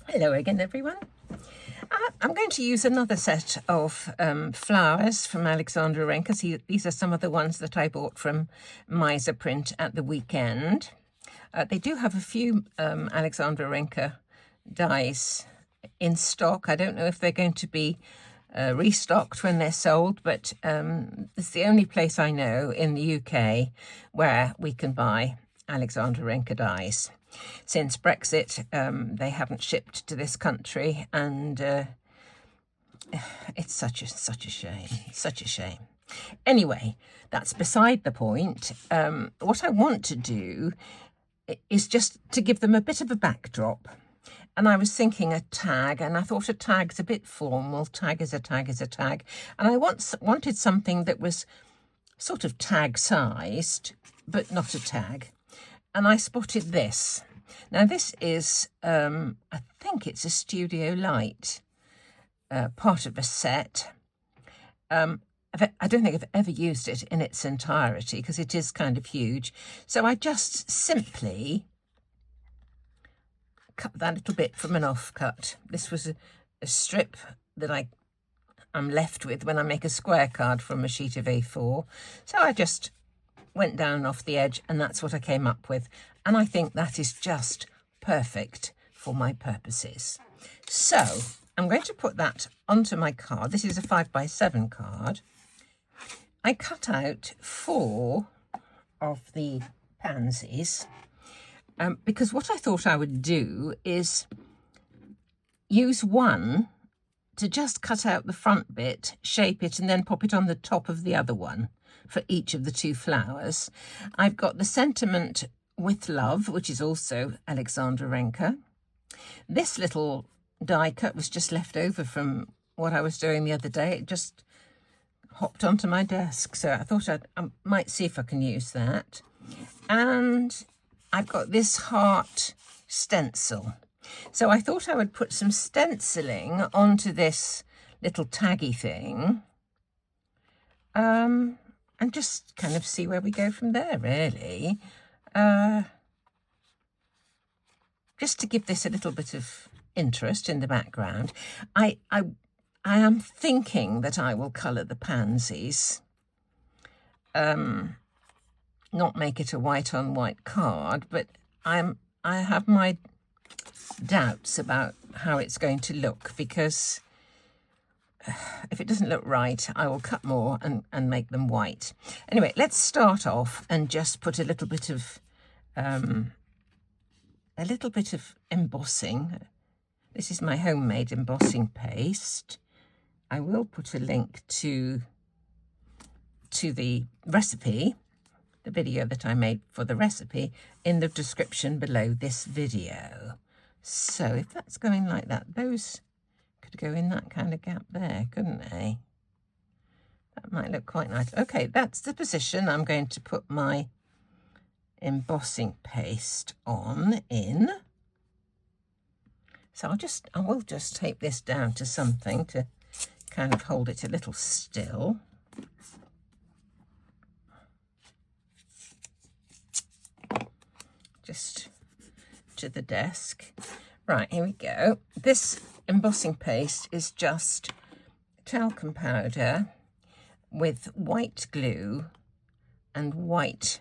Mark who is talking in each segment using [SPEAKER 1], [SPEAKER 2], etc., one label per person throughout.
[SPEAKER 1] Hello again, everyone. I'm going to use another set of flowers from Alexandra Renke. These are some of the ones that I bought from Miser Print at the weekend. They do have a few Alexandra Renke dies in stock. I don't know if they're going to be restocked when they're sold, but it's the only place I know in the UK where we can buy Alexandra Renke dies. Since Brexit, they haven't shipped to this country, and it's such a shame. Anyway, that's beside the point. What I want to do is just to give them a bit of a backdrop. And I was thinking a tag, and I thought a tag's a bit formal. Tag is a tag is a tag. And I wanted something that was sort of tag-sized, but not a tag. And I spotted this. Now, this is, I think it's a Studio Light, part of a set. I don't think I've ever used it in its entirety because it is kind of huge. So I just simply cut that little bit from an offcut. This was a strip that I'm left with when I make a square card from a sheet of A4. So I just went down off the edge, and that's what I came up with. And I think that is just perfect for my purposes. So I'm going to put that onto my card. This is a 5x7 card. I cut out 4 of the pansies because what I thought I would do is use one to just cut out the front bit, shape it, and then pop it on the top of the other one for each of the 2 flowers. I've got the Sentiment with Love, which is also Alexandra Renke. This little die cut was just left over from what I was doing the other day. It just hopped onto my desk, so I thought I might see if I can use that. And I've got this heart stencil. So I thought I would put some stenciling onto this little taggy thing. And just kind of see where we go from there, really. Just to give this a little bit of interest in the background. I am thinking that I will colour the pansies. Not make it a white on white card, but I have my doubts about how it's going to look, because if it doesn't look right, I will cut more and make them white. Anyway, let's start off and just put a little bit of embossing. This is my homemade embossing paste. I will put a link to the recipe, the video that I made for the recipe, in the description below this video. So if that's going like that, those could go in that kind of gap there, couldn't they? That might look quite nice. Okay, that's the position I'm going to put my embossing paste on in. So I will just tape this down to something to kind of hold it a little still. Just to the desk. Right, here we go. This embossing paste is just talcum powder with white glue and white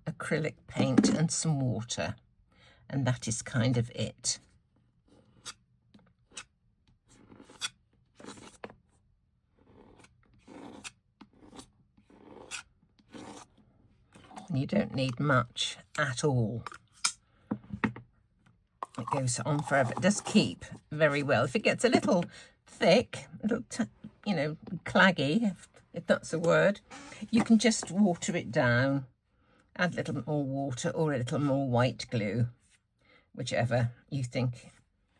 [SPEAKER 1] acrylic paint and some water, and that is kind of it. And you don't need much at all. It goes on forever. It does keep very well. If it gets a little thick, a little claggy, if that's a word, you can just water it down, add a little more water or a little more white glue, whichever you think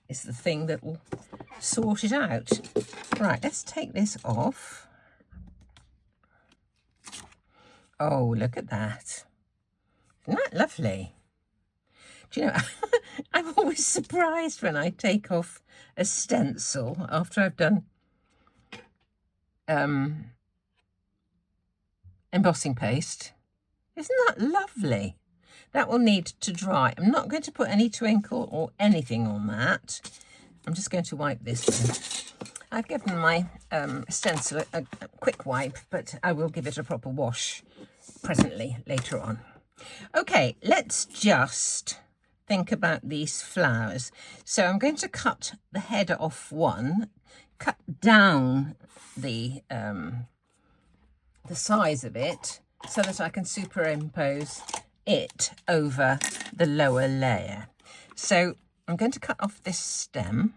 [SPEAKER 1] is the thing that will sort it out. Right, let's take this off. Oh, look at that. Isn't that lovely? Do you know, I'm always surprised when I take off a stencil after I've done embossing paste. Isn't that lovely? That will need to dry. I'm not going to put any twinkle or anything on that. I'm just going to wipe this then. I've given my stencil a quick wipe, but I will give it a proper wash presently, later on. Okay, let's just think about these flowers. So I'm going to cut the head off one, cut down the size of it so that I can superimpose it over the lower layer. So I'm going to cut off this stem.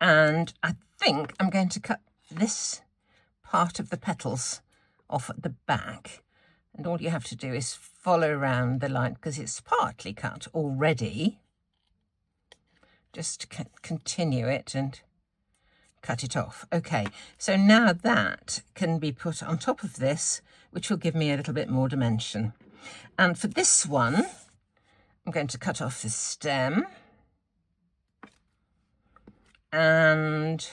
[SPEAKER 1] And I think I'm going to cut this part of the petals off at the back. And all you have to do is follow around the line because it's partly cut already. Just continue it and cut it off. Okay, so now that can be put on top of this, which will give me a little bit more dimension. And for this one, I'm going to cut off the stem. And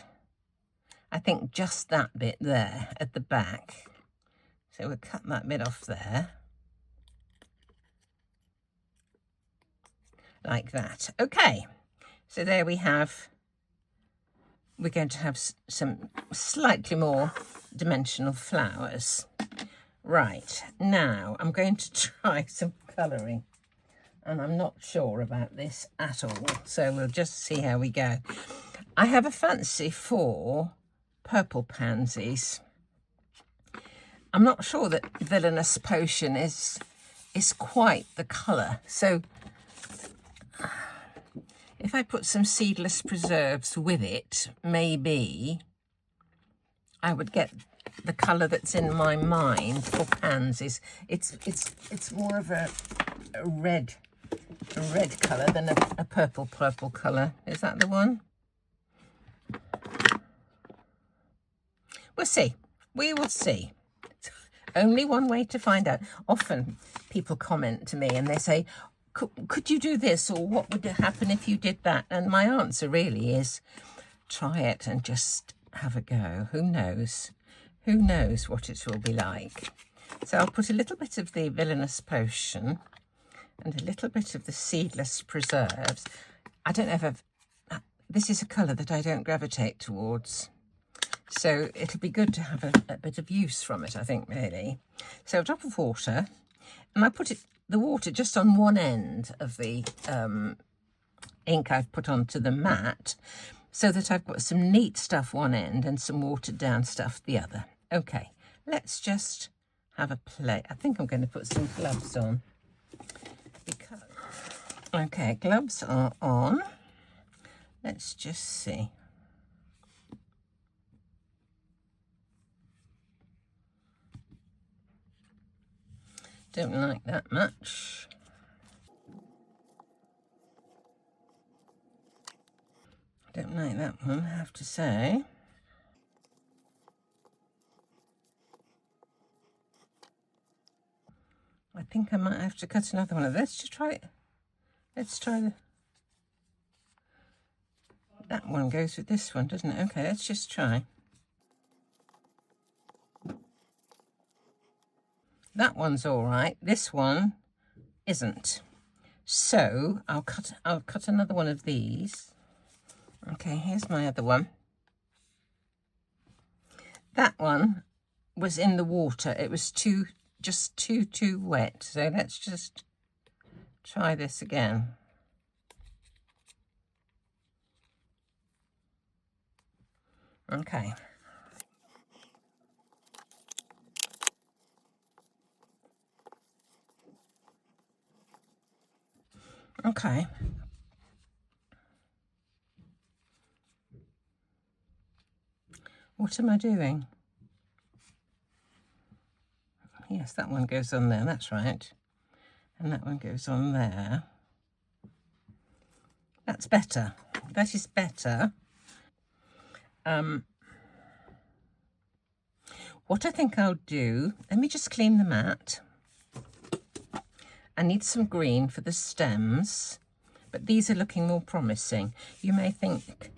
[SPEAKER 1] I think just that bit there at the back. So we'll cut that bit off there. Like that. Okay, so there we have, we're going to have some slightly more dimensional flowers. Right, now I'm going to try some colouring. And I'm not sure about this at all, so we'll just see how we go. I have a fancy for purple pansies. I'm not sure that Villainous Potion is quite the colour. So if I put some Seedlesss preserves with it, maybe I would get the colour that's in my mind for pansies. It's more of a red colour than a purple colour. Is that the one? We'll see. We will see. Only one way to find out. Often people comment to me and they say, could you do this, or what would happen if you did that? And my answer really is, try it and just have a go. Who knows? Who knows what it will be like? So I'll put a little bit of the Villainous Potion and a little bit of the Seedlesss preserves. I don't ever, this is a colour that I don't gravitate towards. So it'll be good to have a bit of use from it, I think, really. So a drop of water, and I put the water just on one end of the ink I've put onto the mat, so that I've got some neat stuff one end and some watered down stuff the other. Okay, let's just have a play. I think I'm going to put some gloves on. Okay, gloves are on. Let's just see. Don't like that much. Don't like that one, I have to say. I think I might have to cut another one of this. Let's just try it. Let's try that one goes with this one, doesn't it? Okay, let's just try. That one's all right. This one isn't. So I'll cut another one of these. Okay, here's my other one. That one was in the water. It was just too wet. So let's just try this again. Okay. Okay. What am I doing? Yes, that one goes on there, that's right. And that one goes on there. That's better. That is better. What I think I'll do, let me just clean the mat. I need some green for the stems, but these are looking more promising. You may think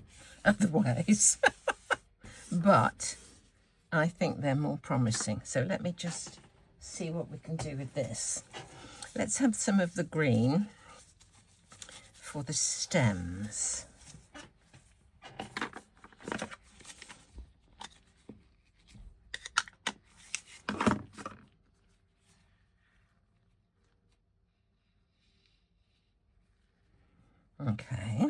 [SPEAKER 1] otherwise, but I think they're more promising. So let me just see what we can do with this. Let's have some of the green. for the stems. Okay.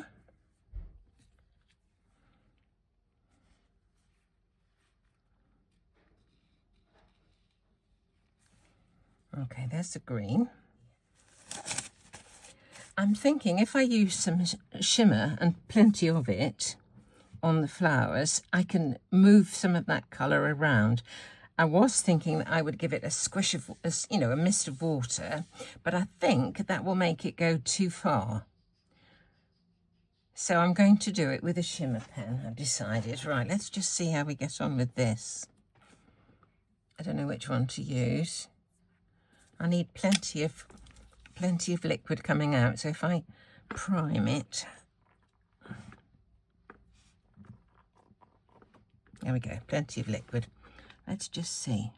[SPEAKER 1] Okay, there's the green. I'm thinking if I use some shimmer and plenty of it on the flowers, I can move some of that colour around. I was thinking that I would give it a squish of, you know, a mist of water, but I think that will make it go too far. So I'm going to do it with a shimmer pen, I've decided. Right, let's just see how we get on with this. I don't know which one to use. I need plenty of liquid coming out, so if I prime it, there we go, plenty of liquid. Let's just see.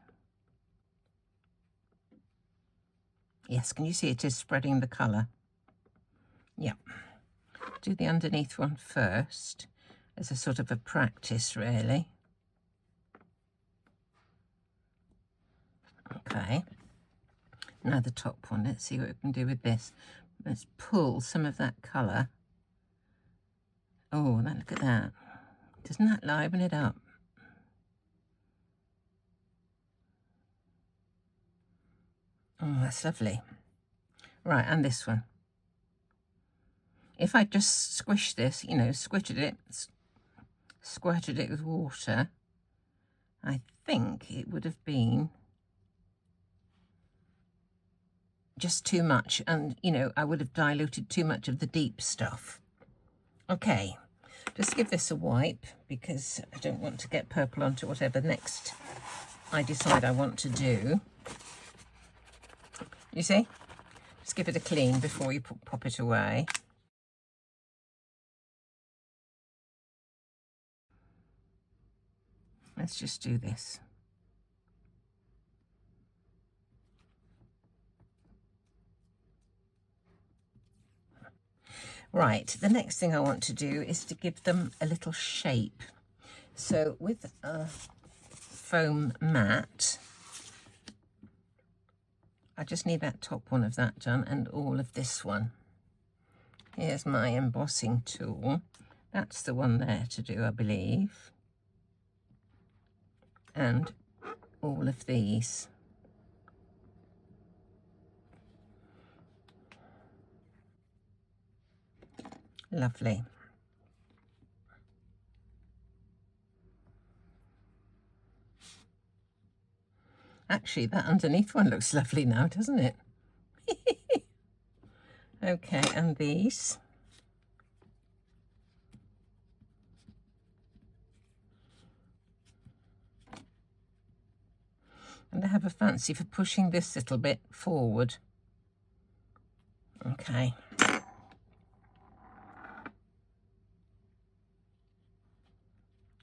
[SPEAKER 1] Yes, can you see it is spreading the colour? Yep. Do the underneath one first as a sort of a practice, really. Okay. Now the top one, let's see what we can do with this. Let's pull some of that colour. Oh, look at that. Doesn't that liven it up? Oh, that's lovely. Right, and this one. If I just squish this, you know, squirted it with water, I think it would have been just too much, and you know, I would have diluted too much of the deep stuff. Okay, just give this a wipe because I don't want to get purple onto whatever next I decide I want to do. You see, just give it a clean before you pop it away. Let's just do this. Right, the next thing I want to do is to give them a little shape. So with a foam mat, I just need that top one of that done and all of this one. Here's my embossing tool. That's the one there to do, I believe. And all of these. Lovely. Actually, that underneath one looks lovely now, doesn't it? Okay, and these. And I have a fancy for pushing this little bit forward. Okay.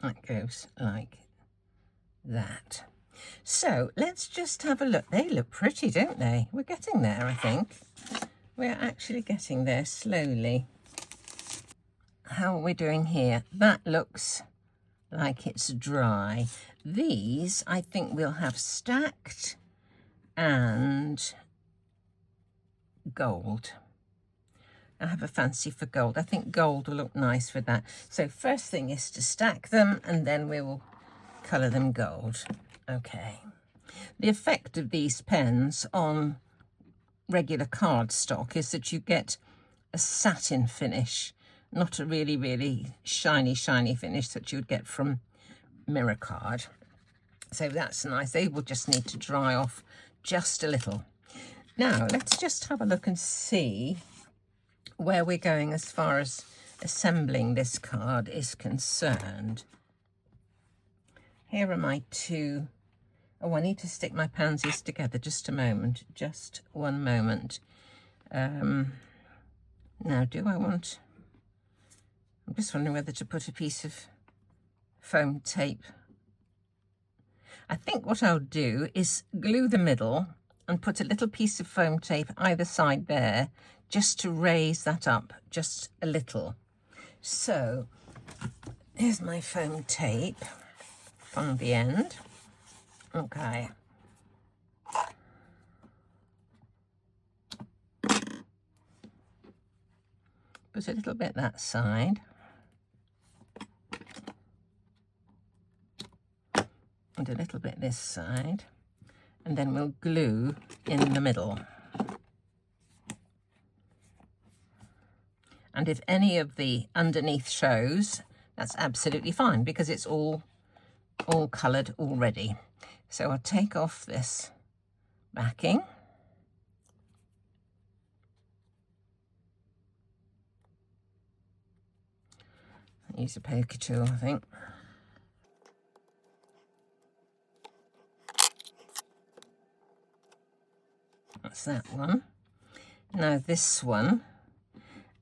[SPEAKER 1] That goes like that. So let's just have a look. They look pretty, don't they? We're getting there, I think. We're actually getting there slowly. How are we doing here? That looks like it's dry. These, I think we'll have stacked and gold. I have a fancy for gold. I think gold will look nice for that. So first thing is to stack them and then we will colour them gold. Okay. The effect of these pens on regular cardstock is that you get a satin finish, not a really, really shiny finish that you would get from mirror card. So that's nice. They will just need to dry off just a little. Now, let's just have a look and see where we're going as far as assembling this card is concerned. Here are my two. Oh, I need to stick my pansies together. Just a moment. Just one moment. Now, do I want... I'm just wondering whether to put a piece of foam tape. I think what I'll do is glue the middle and put a little piece of foam tape either side there, just to raise that up just a little. So here's my foam tape from the end. Okay. Put a little bit that side. And a little bit this side. And then we'll glue in the middle. And if any of the underneath shows, that's absolutely fine because it's all coloured already. So I'll take off this backing. Use a poker tool, I think. That's that one. Now this one,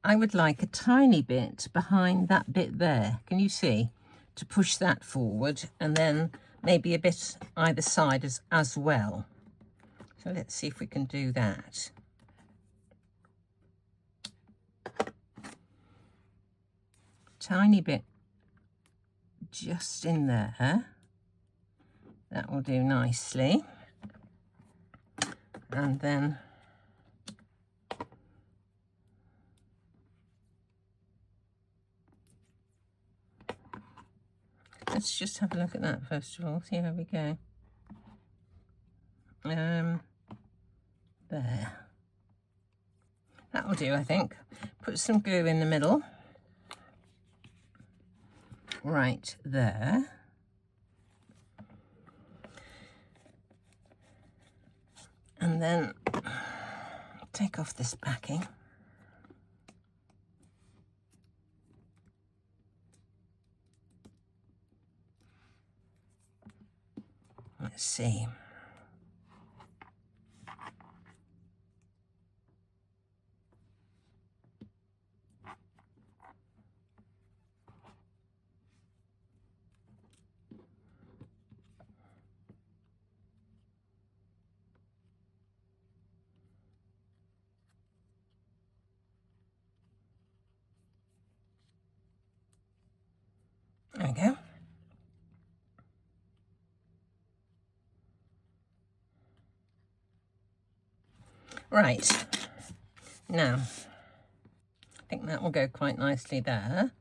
[SPEAKER 1] I would like a tiny bit behind that bit there. Can you see? To push that forward, and then maybe a bit either side as well. So let's see if we can do that. Tiny bit just in there. That will do nicely. And then let's just have a look at that first of all, see how we go. There. That'll do, I think. Put some glue in the middle. Right there. And then take off this backing. Let's see. There we go. Right, now, I think that will go quite nicely there.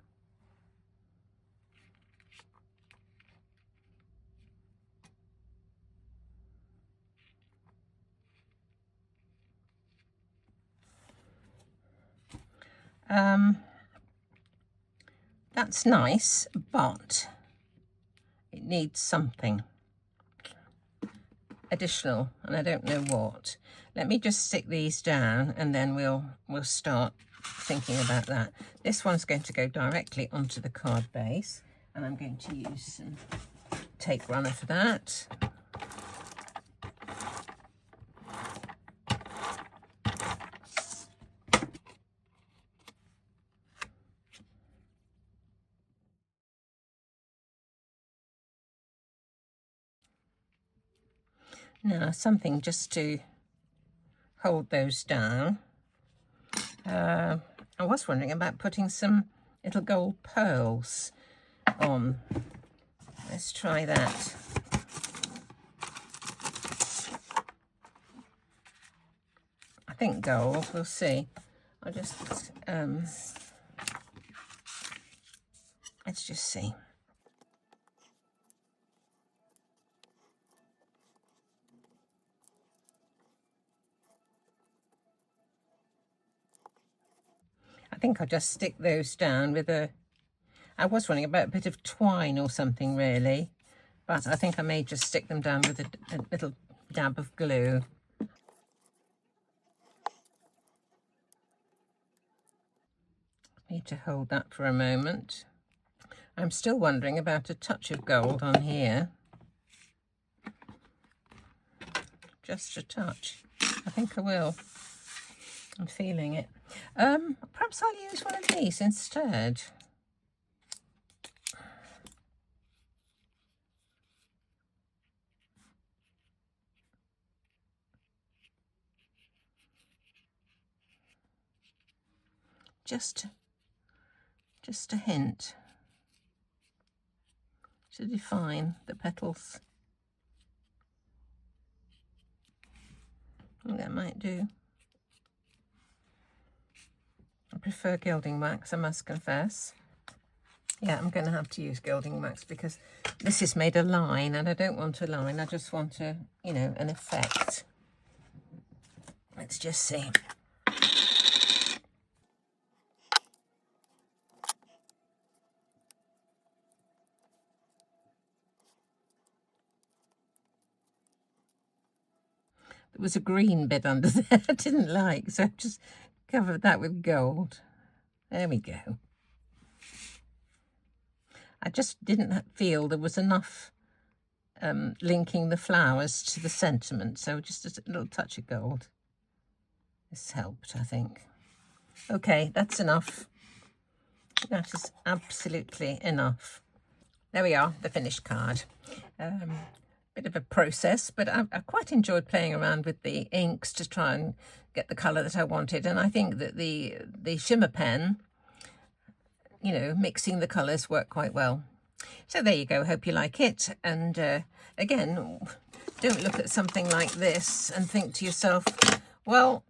[SPEAKER 1] That's nice, but it needs something additional, and I don't know what. Let me just stick these down, and then we'll start thinking about that. This one's going to go directly onto the card base, and I'm going to use some tape runner for that. Now, something just to hold those down. I was wondering about putting some little gold pearls on. Let's try that. I think gold, we'll see. I'll just, let's just see. I think I'll just stick those down with a... I was wondering about a bit of twine or something, really. But I think I may just stick them down with a little dab of glue. Need to hold that for a moment. I'm still wondering about a touch of gold on here. Just a touch. I think I will. I'm feeling it. Perhaps I'll use one of these instead. just a hint to define the petals. I think that might do. I prefer gilding wax, I must confess. Yeah, I'm going to have to use gilding wax because this is made a line and I don't want a line. I just want a, you know, an effect. Let's just see. There was a green bit under there I didn't like, so I just covered that with gold. There we go. I just didn't feel there was enough linking the flowers to the sentiment, so just a little touch of gold. This helped, I think. Okay, that's enough. That is absolutely enough. There we are, the finished card. Bit of a process, but I quite enjoyed playing around with the inks to try and get the colour that I wanted. And I think that the Shimmer pen, you know, mixing the colours worked quite well. So there you go. Hope you like it. And again, don't look at something like this and think to yourself, well,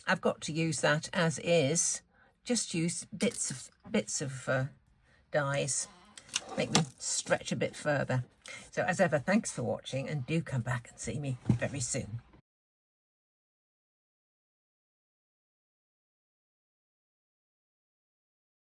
[SPEAKER 1] I've got to use that as is. Just use bits of dyes. Make them stretch a bit further. So as ever, thanks for watching and do come back and see me very soon.